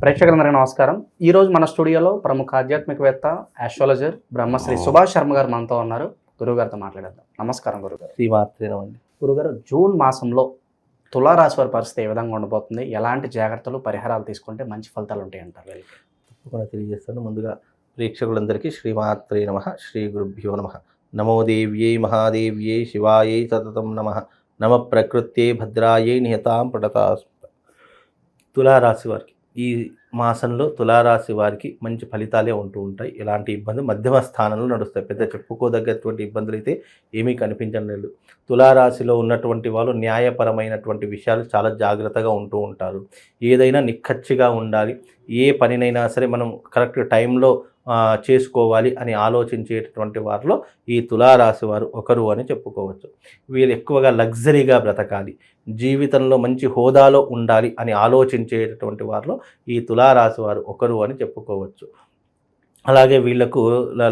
ప్రేక్షకులందరికీ నమస్కారం. ఈరోజు మన స్టూడియోలో ప్రముఖ ఆధ్యాత్మికవేత్త, ఆస్ట్రాలజర్ బ్రహ్మశ్రీ సుభాష్ శర్మ గారు మనతో ఉన్నారు. గురువుగారితో మాట్లాడేద్దాం. నమస్కారం గురుగారు. శ్రీమాత్రేనమండి. గురుగారు, జూన్ మాసంలో తులారాశి వారి పరిస్థితి ఏ విధంగా ఉండబోతుంది? ఎలాంటి జాగ్రత్తలు, పరిహారాలు తీసుకుంటే మంచి ఫలితాలు ఉంటాయి అంటారు వీళ్ళకి? తప్పకుండా తెలియజేస్తాను. ముందుగా ప్రేక్షకులందరికీ శ్రీమాత్రే నమః, శ్రీ గురుభ్యో నమః. నమో దేవ్యై మహాదేవ్యై శివాయై సతతం నమః. నమ ప్రకృత్యై భద్రాయై నిహతాం పడతాస్మ. తులారాశి వారికి ఈ మాసంలో తులారాశి వారికి మంచి ఫలితాలే ఉంటూ ఉంటాయి. ఎలాంటి ఇబ్బంది మధ్యమ స్థానంలో నడుస్తాయి. పెద్ద చెప్పుకోదగ్గటువంటి ఇబ్బందులు అయితే ఏమీ కనిపించడం లేదు. తులారాశిలో ఉన్నటువంటి వాళ్ళు న్యాయపరమైనటువంటి విషయాలు చాలా జాగ్రత్తగా ఉంటూ ఉంటారు. ఏదైనా నిక్కచ్చిగా ఉండాలి. ఏ పనినైనా సరే మనం కరెక్ట్ టైంలో చేసుకోవాలి అని ఆలోచించేటటువంటి వారిలో ఈ తులారాశి వారు ఒకరు అని చెప్పుకోవచ్చు. వీళ్ళు ఎక్కువగా లగ్జరీగా బ్రతకాలి, జీవితంలో మంచి హోదాలో ఉండాలి అని ఆలోచించేటటువంటి వారిలో ఈ తులారాశి వారు ఒకరు అని చెప్పుకోవచ్చు. అలాగే వీళ్లకు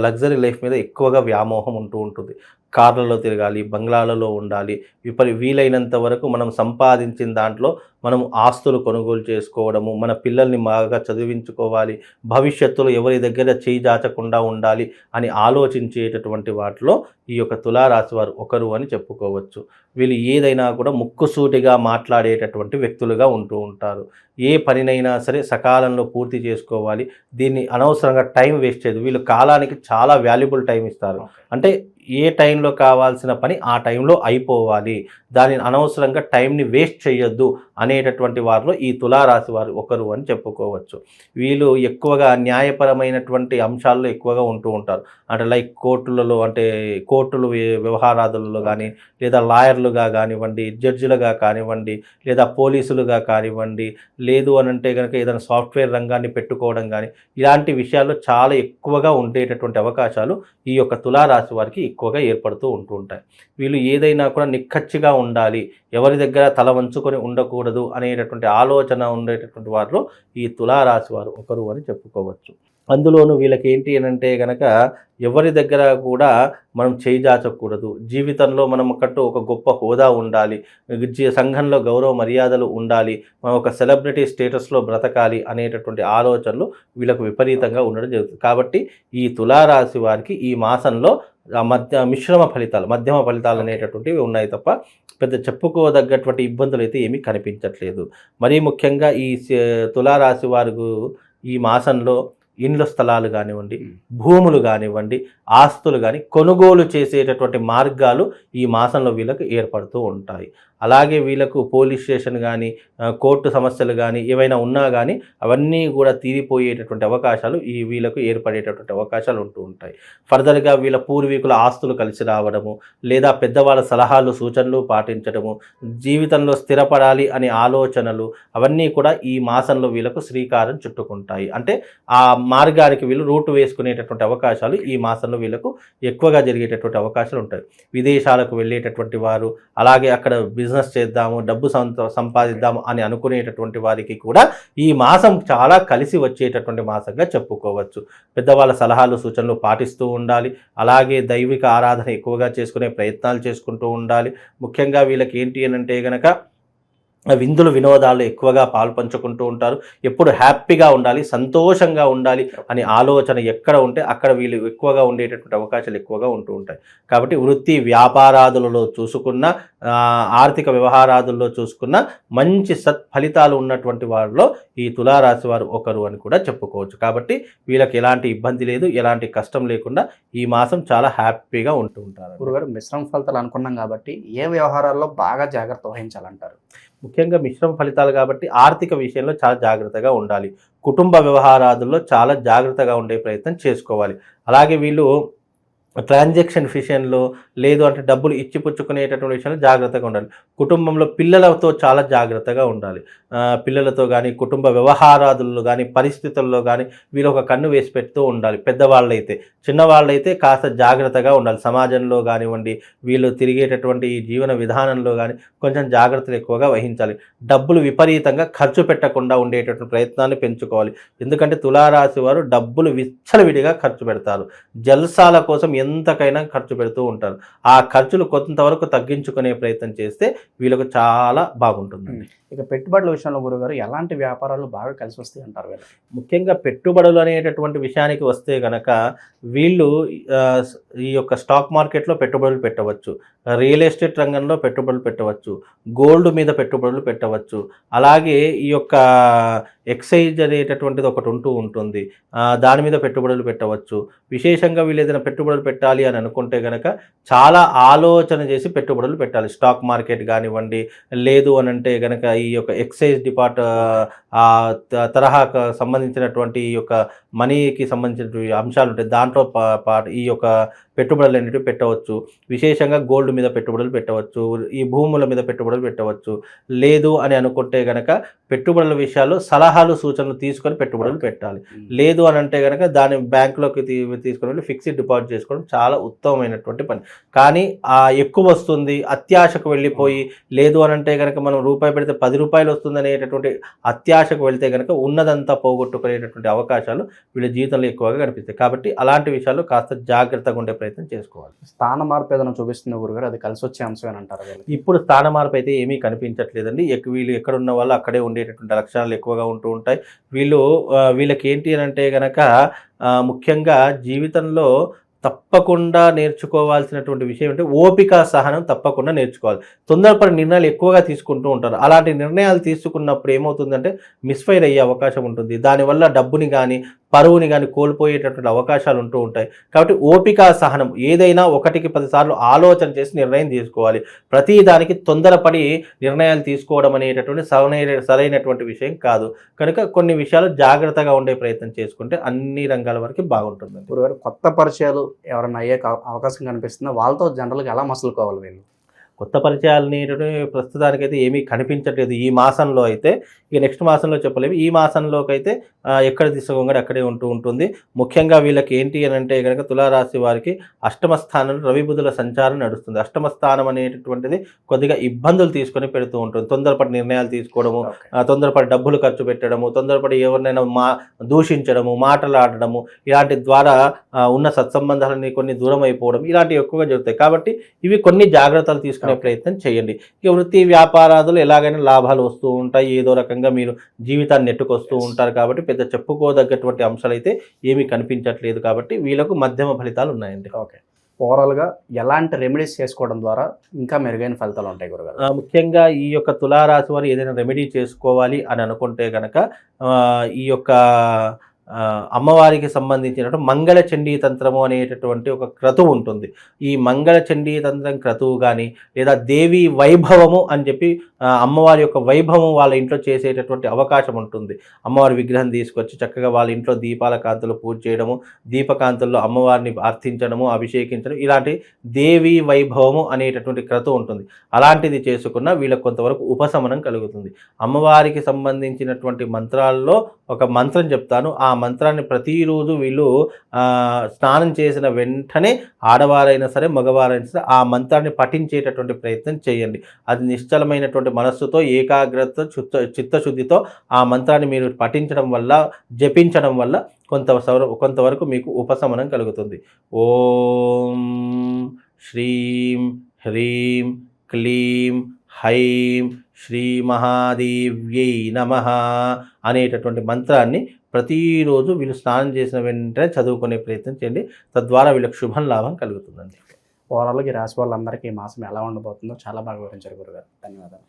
లగ్జరీ లైఫ్ మీద ఎక్కువగా వ్యామోహం ఉంటూ ఉంటుంది. కార్లలో తిరగాలి, బంగ్లాలలో ఉండాలి. వీలైనంత వరకు మనం సంపాదించిన దాంట్లో మనం ఆస్తులు కొనుగోలు చేసుకోవడము, మన పిల్లల్ని బాగా చదివించుకోవాలి, భవిష్యత్తులో ఎవరి దగ్గర చేయి జాచకుండా ఉండాలి అని ఆలోచించేటటువంటి వాటిలో ఈ యొక్క తులారాశి వారు ఒకరు అని చెప్పుకోవచ్చు. వీళ్ళు ఏదైనా కూడా ముక్కుసూటిగా మాట్లాడేటటువంటి వ్యక్తులుగా ఉంటూ ఉంటారు. ఏ పనినైనా సరే సకాలంలో పూర్తి చేసుకోవాలి. దీన్ని అనవసరంగా టైం వేస్ట్ చేయదు. వీళ్ళు కాలానికి చాలా వాల్యుబుల్ టైం ఇస్తారు. అంటే ఏ టైంలో కావాల్సిన పని ఆ టైంలో అయిపోవాలి, దానిని అనవసరంగా టైంని వేస్ట్ చేయొద్దు అనేటటువంటి వారిలో ఈ తులారాశి వారు ఒకరు అని చెప్పుకోవచ్చు. వీళ్ళు ఎక్కువగా న్యాయపరమైనటువంటి అంశాల్లో ఎక్కువగా ఉంటూ ఉంటారు. అంటే లైక్ కోర్టులలో, అంటే కోర్టులు వ్యవహారాదులలో కానీ, లేదా లాయర్లుగా కానివ్వండి, జడ్జిలుగా కానివ్వండి, లేదా పోలీసులుగా కానివ్వండి, లేదు అని అంటే కనుక ఏదైనా సాఫ్ట్వేర్ రంగాన్ని పెట్టుకోవడం కానీ, ఇలాంటి విషయాల్లో చాలా ఎక్కువగా ఉండేటటువంటి అవకాశాలు ఈ యొక్క తులారాశి వారికి ఎక్కువగా ఏర్పడుతూ ఉంటూ ఉంటాయి. వీళ్ళు ఏదైనా కూడా నిక్కచ్చిగా ఉండాలి, ఎవరి దగ్గర తల వంచుకొని ఉండకూడదు అనేటటువంటి ఆలోచన ఉండేటటువంటి వారిలో ఈ తులారాశి వారు ఒకరు అని చెప్పుకోవచ్చు. అందులోనూ వీళ్ళకి ఏంటి అని అంటే కనుక ఎవరి దగ్గర కూడా మనం చేయిజాచకూడదు. జీవితంలో మనం కట్టు ఒక గొప్ప హోదా ఉండాలి, సంఘంలో గౌరవ మర్యాదలు ఉండాలి, మనం ఒక సెలబ్రిటీ స్టేటస్లో బ్రతకాలి అనేటటువంటి ఆలోచనలు వీళ్ళకు విపరీతంగా ఉండడం జరుగుతుంది. కాబట్టి ఈ తులారాశి వారికి ఈ మాసంలో మిశ్రమ ఫలితాలు, మధ్యమ ఫలితాలు అనేటటువంటివి ఉన్నాయి తప్ప పెద్ద చెప్పుకోదగ్గటువంటి ఇబ్బందులు అయితే ఏమీ కనిపించట్లేదు. మరీ ముఖ్యంగా ఈ తులారాశి వారు ఈ మాసంలో ఇండ్ల స్థలాలు కానివ్వండి, భూములు కానివ్వండి, ఆస్తులు కానీ కొనుగోలు చేసేటటువంటి మార్గాలు ఈ మాసంలో వీళ్ళకు ఏర్పడుతూ ఉంటాయి. అలాగే వీళ్ళకు పోలీస్ స్టేషన్ కానీ, కోర్టు సమస్యలు కానీ ఏవైనా ఉన్నా కానీ అవన్నీ కూడా తీరిపోయేటటువంటి అవకాశాలు వీళ్ళకు ఏర్పడేటటువంటి అవకాశాలు ఉంటూ ఉంటాయి. ఫర్దర్గా వీళ్ళ పూర్వీకుల ఆస్తులు కలిసి రావడము, లేదా పెద్దవాళ్ళ సలహాలు సూచనలు పాటించడము, జీవితంలో స్థిరపడాలి అనే ఆలోచనలు అవన్నీ కూడా ఈ మాసంలో వీళ్ళకు శ్రీకారం చుట్టుకుంటాయి. అంటే ఆ మార్గానికి వీళ్ళు రూటు వేసుకునేటటువంటి అవకాశాలు ఈ మాసంలో వీళ్ళకు ఎక్కువగా జరిగేటటువంటి అవకాశాలు ఉంటాయి. విదేశాలకు వెళ్ళేటటువంటి వారు, అలాగే అక్కడ బిజినెస్ చేద్దాము, డబ్బు సంపాదిద్దాము అని అనుకునేటటువంటి వారికి కూడా ఈ మాసం చాలా కలిసి వచ్చేటటువంటి మాసంగా చెప్పుకోవచ్చు. పెద్దవాళ్ళ సలహాలు సూచనలు పాటిస్తూ ఉండాలి. అలాగే దైవిక ఆరాధన ఎక్కువగా చేసుకునే ప్రయత్నాలు చేసుకుంటూ ఉండాలి. ముఖ్యంగా వీళ్ళకి ఏంటి అని అంటే కనుక విందులు వినోదాలు ఎక్కువగా పాల్పంచుకుంటూ ఉంటారు. ఎప్పుడు హ్యాపీగా ఉండాలి, సంతోషంగా ఉండాలి అనే ఆలోచన ఎక్కడ ఉంటే అక్కడ వీళ్ళు ఎక్కువగా ఉండేటటువంటి అవకాశాలు ఎక్కువగా ఉంటూ ఉంటాయి. కాబట్టి వృత్తి వ్యాపారాదులలో చూసుకున్న, ఆర్థిక వ్యవహారాదుల్లో చూసుకున్న మంచి సత్ఫలితాలు ఉన్నటువంటి వారిలో ఈ తులారాశి వారు ఒకరు అని కూడా చెప్పుకోవచ్చు. కాబట్టి వీళ్ళకి ఎలాంటి ఇబ్బంది లేదు, ఎలాంటి కష్టం లేకుండా ఈ మాసం చాలా హ్యాపీగా ఉంటూ ఉంటారు. గురుగారు, మిశ్రమ ఫలితాలు అనుకున్నాం కాబట్టి ఏ వ్యవహారాల్లో బాగా జాగ్రత్త వహించాలంటారు? ముఖ్యంగా మిశ్రమ ఫలితాలు కాబట్టి ఆర్థిక విషయంలో చాలా జాగ్రత్తగా ఉండాలి. కుటుంబ వ్యవహారాదుల్లో చాలా జాగ్రత్తగా ఉండే ప్రయత్నం చేసుకోవాలి. అలాగే వీళ్ళు ట్రాన్సాక్షన్ విషయంలో, లేదు అంటే డబ్బులు ఇచ్చిపుచ్చుకునేటటువంటి విషయంలో జాగ్రత్తగా ఉండాలి. కుటుంబంలో పిల్లలతో చాలా జాగ్రత్తగా ఉండాలి. పిల్లలతో కానీ, కుటుంబ వ్యవహారాదుల్లో కానీ, పరిస్థితుల్లో కానీ వీళ్ళు ఒక కన్ను వేసి పెడుతూ ఉండాలి. పెద్దవాళ్ళైతే, చిన్నవాళ్ళైతే కాస్త జాగ్రత్తగా ఉండాలి. సమాజంలో కానివ్వండి, వీళ్ళు తిరిగేటటువంటి ఈ జీవన విధానంలో కానీ కొంచెం జాగ్రత్తలు ఎక్కువగా వహించాలి. డబ్బులు విపరీతంగా ఖర్చు పెట్టకుండా ఉండేటటువంటి ప్రయత్నాన్ని పెంచుకోవాలి. ఎందుకంటే తులారాశి వారు డబ్బులు విచ్చలవిడిగా ఖర్చు పెడతారు. జల్సాల కోసం ఎంతకైనా ఖర్చు పెడుతూ ఉంటారు. ఆ ఖర్చులు కొంతవరకు తగ్గించుకునే ప్రయత్నం చేస్తే వీళ్ళకు చాలా బాగుంటుందండి. ఇక పెట్టుబడుల విషయంలో గురుగారు ఎలాంటి వ్యాపారాలు బాగా కలిసి వస్తాయి అంటారు వీళ్ళకి? ముఖ్యంగా పెట్టుబడులు అనేటటువంటి విషయానికి వస్తే గనక వీళ్ళు ఈ యొక్క స్టాక్ మార్కెట్లో పెట్టుబడులు పెట్టవచ్చు, రియల్ ఎస్టేట్ రంగంలో పెట్టుబడులు పెట్టవచ్చు, గోల్డ్ మీద పెట్టుబడులు పెట్టవచ్చు, అలాగే ఈ యొక్క ఎక్సైజ్ అనేటటువంటిది ఒకటి ఉంటుంది, దాని మీద పెట్టుబడులు పెట్టవచ్చు. విశేషంగా వీళ్ళు ఏదైనా పెట్టుబడులు పెట్టాలి అని అనుకుంటే గనక చాలా ఆలోచన చేసి పెట్టుబడులు పెట్టాలి. స్టాక్ మార్కెట్ కానివ్వండి, లేదు అని అంటే గనక ఈ యొక్క ఎక్సైజ్ తరహాకు సంబంధించినటువంటి ఈ యొక్క మనీకి సంబంధించినటువంటి అంశాలు ఉంటాయి. దాంట్లో పాటు ఈ యొక్క పెట్టుబడులు అనేటివి పెట్టవచ్చు. విశేషంగా గోల్డ్ మీద పెట్టుబడులు పెట్టవచ్చు, ఈ భూముల మీద పెట్టుబడులు పెట్టవచ్చు. లేదు అని అనుకుంటే గనక పెట్టుబడుల విషయాల్లో సలహాలు సూచనలు తీసుకొని పెట్టుబడులు పెట్టాలి. లేదు అని అంటే గనక దాన్ని బ్యాంకులోకి తీసుకొని వెళ్ళి ఫిక్స్డ్ డిపాజిట్ చేసుకోవడం చాలా ఉత్తమమైనటువంటి పని. కానీ ఎక్కువ వస్తుంది అత్యాశకు వెళ్ళిపోయి, లేదు అని అంటే కనుక మనం రూపాయి పెడితే 10 రూపాయలు వస్తుంది అనేటటువంటి అత్యాశకు వెళ్తే కనుక ఉన్నదంతా పోగొట్టుకునేటటువంటి అవకాశాలు వీళ్ళ జీవితంలో ఎక్కువగా కనిపిస్తాయి. కాబట్టి అలాంటి విషయాల్లో కాస్త జాగ్రత్తగా ఉండే ప్రయత్నం చేసుకోవాలి. స్థాన మార్పు ఏదైనా చూపిస్తుంది గురుగారు, అది కలిసి వచ్చే అంశం అంటారు వీళ్ళకి? ఇప్పుడు స్థాన మార్పు అయితే ఏమీ కనిపించట్లేదండి. వీళ్ళు ఎక్కడున్న వాళ్ళు అక్కడే ఉండేటటువంటి లక్షణాలు ఎక్కువగా ఉంటూ ఉంటాయి. వీళ్ళకి ఏంటి అని అంటే గనక ముఖ్యంగా జీవితంలో తప్పకుండా నేర్చుకోవాల్సినటువంటి విషయం అంటే ఓపిక, సహనం తప్పకుండా నేర్చుకోవాలి. తొందరపడి నిర్ణయాలు ఎక్కువగా తీసుకుంటూ ఉంటారు. అలాంటి నిర్ణయాలు తీసుకున్నప్పుడు ఏమవుతుందంటే మిస్ఫైర్ అయ్యే అవకాశం ఉంటుంది. దానివల్ల డబ్బుని కానీ పరువుని కానీ కోల్పోయేటటువంటి అవకాశాలు ఉంటూ ఉంటాయి. కాబట్టి ఓపిక, సహనం ఏదైనా 1కి 10 సార్లు ఆలోచన చేసి నిర్ణయం తీసుకోవాలి. ప్రతి దానికి తొందరపడి నిర్ణయాలు తీసుకోవడం అనేటటువంటి సరైనటువంటి విషయం కాదు. కనుక కొన్ని విషయాలు జాగ్రత్తగా ఉండే ప్రయత్నం చేసుకుంటే అన్ని రంగాల వరకు బాగుంటుంది. గురుగారు, కొత్త పరిచయాలు ఎవరైనా అయ్యే అవకాశం కనిపిస్తుందో వాళ్ళతో జనరల్గా ఎలా మసులుకోవాలి వీళ్ళు? కొత్త పరిచయాలు అనేటివి ప్రస్తుతానికైతే ఏమీ కనిపించట్లేదు ఈ మాసంలో అయితే. ఇక నెక్స్ట్ మాసంలో చెప్పలేము. ఈ మాసంలోకి అయితే ఎక్కడ తీసుకోగానే అక్కడే ఉంటుంది. ముఖ్యంగా వీళ్ళకి ఏంటి అని అంటే కనుక తులారాశి వారికి అష్టమ స్థానంలో రవి బుధుల సంచారం నడుస్తుంది. అష్టమ స్థానం అనేటటువంటిది కొద్దిగా ఇబ్బందులు తీసుకొని పెడుతూ ఉంటుంది. తొందరపడి నిర్ణయాలు తీసుకోవడము, తొందరపడి డబ్బులు ఖర్చు పెట్టడము, తొందరపడి ఎవరినైనా దూషించడము, మాటలాడడము, ఇలాంటి ద్వారా ఉన్న సత్సంబంధాలని కొన్ని దూరం అయిపోవడం, ఇలాంటివి ఎక్కువగా జరుగుతాయి. కాబట్టి ఇవి కొన్ని జాగ్రత్తలు తీసుకునే ప్రయత్నం చేయండి. ఇక వృత్తి వ్యాపారాదులు ఎలాగైనా లాభాలు వస్తూ ఉంటాయి. ఏదో రకంగా మీరు జీవితాన్ని నెట్టుకొస్తూ ఉంటారు. కాబట్టి పెద్ద చెప్పుకోదగ్గటువంటి అంశాలు అయితే ఏమీ కనిపించట్లేదు. కాబట్టి వీళ్ళకు మధ్యమ ఫలితాలు ఉన్నాయండి. ఓకే, ఓవరాల్గా ఎలాంటి రెమెడీస్ చేసుకోవడం ద్వారా ఇంకా మెరుగైన ఫలితాలు ఉంటాయి గురుగారు? ముఖ్యంగా ఈ యొక్క తులారాశి వారు ఏదైనా రెమెడీ చేసుకోవాలి అని అనుకుంటే కనుక ఈ యొక్క అమ్మవారికి సంబంధించినటువంటి మంగళ చండీ తంత్రము అనేటటువంటి ఒక క్రతువు ఉంటుంది. ఈ మంగళ చండీ తంత్రం క్రతువు కానీ, లేదా దేవి వైభవము అని చెప్పి అమ్మవారి యొక్క వైభవం వాళ్ళ ఇంట్లో చేసేటటువంటి అవకాశం ఉంటుంది. అమ్మవారి విగ్రహం తీసుకొచ్చి చక్కగా వాళ్ళ ఇంట్లో దీపాల కాంతులు పూజ చేయడము, దీపకాంతుల్లో అమ్మవారిని అర్థించడము, అభిషేకించడం, ఇలాంటి దేవి వైభవము అనేటటువంటి క్రతువు ఉంటుంది. అలాంటిది చేసుకున్న వీళ్ళకి కొంతవరకు ఉపశమనం కలుగుతుంది. అమ్మవారికి సంబంధించినటువంటి మంత్రాల్లో ఒక మంత్రం చెప్తాను. ఆ మంత్రాన్ని ప్రతిరోజు వీళ్ళు స్నానం చేసిన వెంటనే ఆడవారైనా సరే మగవారైనా సరే ఆ మంత్రాన్ని పఠించేటటువంటి ప్రయత్నం చేయండి. అది నిశ్చలమైనటువంటి మనస్సుతో, ఏకాగ్రత, చిత్తశుద్ధితో ఆ మంత్రాన్ని మీరు పఠించడం వల్ల, జపించడం వల్ల కొంతవరకు మీకు ఉపశమనం కలుగుతుంది. ఓం శ్రీం హ్రీం క్లీం హైం శ్రీ మహాదేవ్యై నమః అనేటటువంటి మంత్రాన్ని ప్రతిరోజు వీళ్ళు స్నానం చేసిన వెంటనే చదువుకునే ప్రయత్నం చేయండి. తద్వారా వీళ్ళకి శుభం లాభం కలుగుతుందండి. ఓవరాల్గా ఈ రాశి వాళ్ళందరికీ ఈ మాసం ఎలా ఉండబోతుందో చాలా బాగా వివరించారు గురుగారు. ధన్యవాదాలు.